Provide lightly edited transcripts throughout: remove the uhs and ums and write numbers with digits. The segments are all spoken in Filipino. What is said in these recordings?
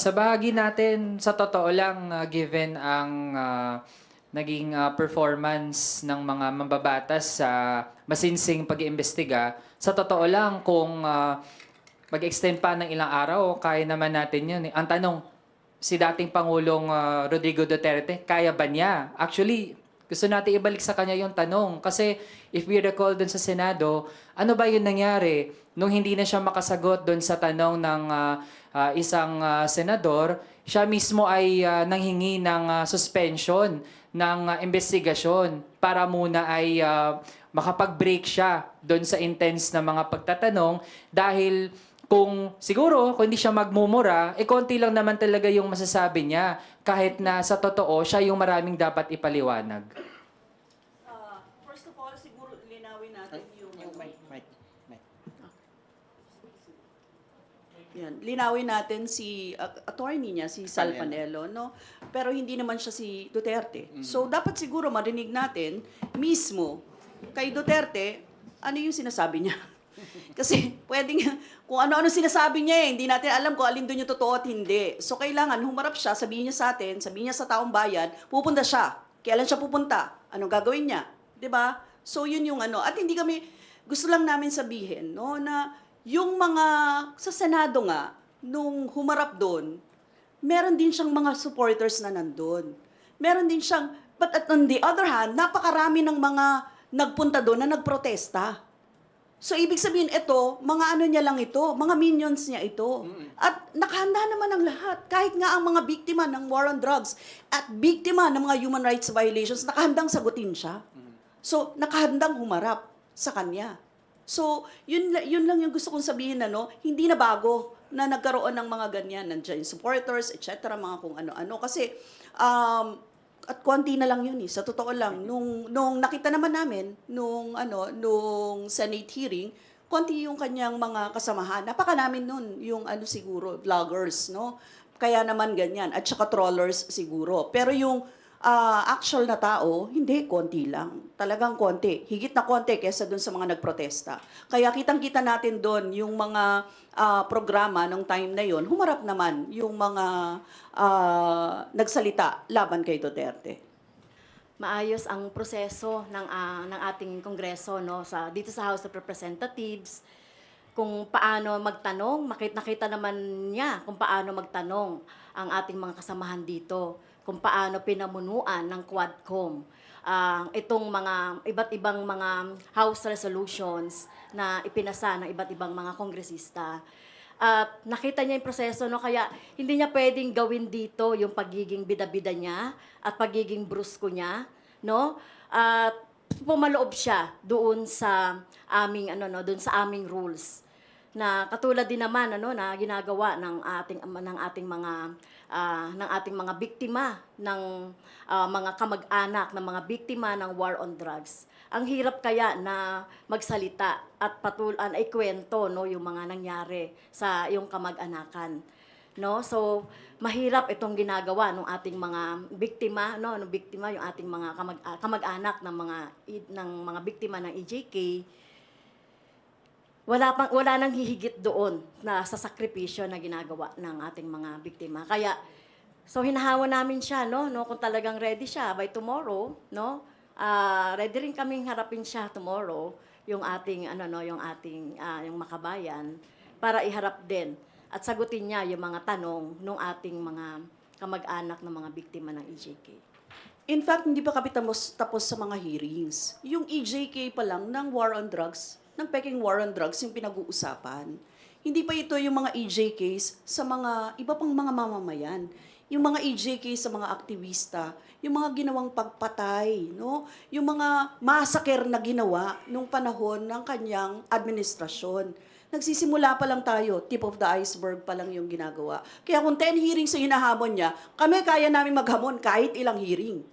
Sa bahagi natin, sa totoo lang, given ang naging performance ng mga mambabatas sa masinsing pag-iimbestiga, sa totoo lang kung mag-extend pa ng ilang araw, kaya naman natin yun. Ang tanong, si dating Pangulong Rodrigo Duterte, kaya ba niya? Actually, gusto natin ibalik sa kanya yung tanong. Kasi if we recall dun sa Senado, ano ba yung nangyari nung hindi na siya makasagot dun sa tanong ng isang senador, siya mismo ay nanghingi ng suspension ng investigasyon para muna ay makapag-break siya doon sa intense na mga pagtatanong dahil kung siguro, kung hindi siya magmumura, konti lang naman talaga yung masasabi niya kahit na sa totoo, siya yung maraming dapat ipaliwanag. First of all, siguro linawin natin yung Mic. yan, linawin natin si attorney niya, si Sal Panelo, no? Pero hindi naman siya si Duterte. So, dapat siguro marinig natin mismo kay Duterte, ano yung sinasabi niya. Kasi pwedeng, kung ano-ano sinasabi niya hindi natin alam kung alin doon yung totoo at hindi. So, kailangan humarap siya, sabihin niya sa atin, sabihin niya sa taong bayan, pupunta siya. Kailan siya pupunta? Anong gagawin niya? 'Di ba? So, yun yung ano. At hindi kami, gusto lang namin sabihin, no, na yung mga sa Senado nga, nung humarap doon, meron din siyang mga supporters na nandun. Meron din siyang, but on the other hand, napakarami ng mga nagpunta doon na nagprotesta. So, ibig sabihin, ito, mga ano niya lang ito, mga minions niya ito. At nakahanda naman ang lahat. Kahit nga ang mga biktima ng war on drugs at biktima ng mga human rights violations, nakahandang sagutin siya. So, nakahandang humarap sa kanya. So, yun lang yung gusto kong sabihin na, no, hindi na bago na nagkaroon ng mga ganyan. Nandiyan yung supporters, etc., mga kung ano-ano. Kasi, at konti na lang yun sa totoo lang. Nung nakita naman namin, nung Senate hearing, konti yung kanyang mga kasamahan. Napaka namin nun, yung siguro, vloggers, no? Kaya naman ganyan. At saka trollers siguro. Pero yung actual na tao, hindi, konti lang. Talagang konti. Higit na konti kesa dun sa mga nagprotesta. Kaya kitang-kita natin dun yung mga programa ng time na yon, humarap naman yung mga nagsalita laban kay Duterte. Maayos ang proseso ng ating Kongreso, no, dito sa House of Representatives, kung paano magtanong. Nakita naman niya kung paano magtanong ang ating mga kasamahan dito, kung paano pinamunuan ng Quadcom itong mga iba't ibang mga House resolutions na ipinasa ng iba't ibang mga kongresista. At nakita niya yung proseso, no, kaya hindi niya pwedeng gawin dito yung pagiging bida-bida niya at pagiging brusko niya, no? At pumaloob siya doon sa doon sa aming rules. Na katulad din naman na ginagawa ng ating mga biktima ng mga kamag-anak ng mga biktima ng war on drugs. Ang hirap kaya na magsalita at ikwento, no, yung mga nangyari sa yung kamag-anakan, no? So mahirap itong ginagawa ng ating mga biktima, no, biktima yung ating mga kamag-anak ng mga biktima ng EJK. Wala nang hihigit doon na sa sakripisyo na ginagawa ng ating mga biktima. Kaya so hinahawa namin siya, no, kung talagang ready siya by tomorrow, no. Ready rin kaming harapin siya tomorrow, yung ating yung makabayan, para iharap din at sagutin niya yung mga tanong ng ating mga kamag-anak ng mga biktima ng EJK. In fact, hindi pa kami tapos sa mga hearings. Yung EJK pa lang ng war on drugs, ng Peking war on drugs, yung pinag-uusapan. Hindi pa ito yung mga EJKs sa mga iba pang mga mamamayan. Yung mga EJKs sa mga aktivista, yung mga ginawang pagpatay, no? Yung mga massacre na ginawa nung panahon ng kanyang administrasyon. Nagsisimula pa lang tayo, tip of the iceberg pa lang yung ginagawa. Kaya kung 10 hearings yung hinahamon niya, kami kaya namin maghamon kahit ilang hearing.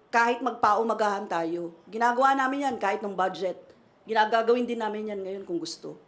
Kahit magpaumagahan tayo. Ginagawa namin yan kahit ng budget. Ginagagawin din namin yan ngayon kung gusto.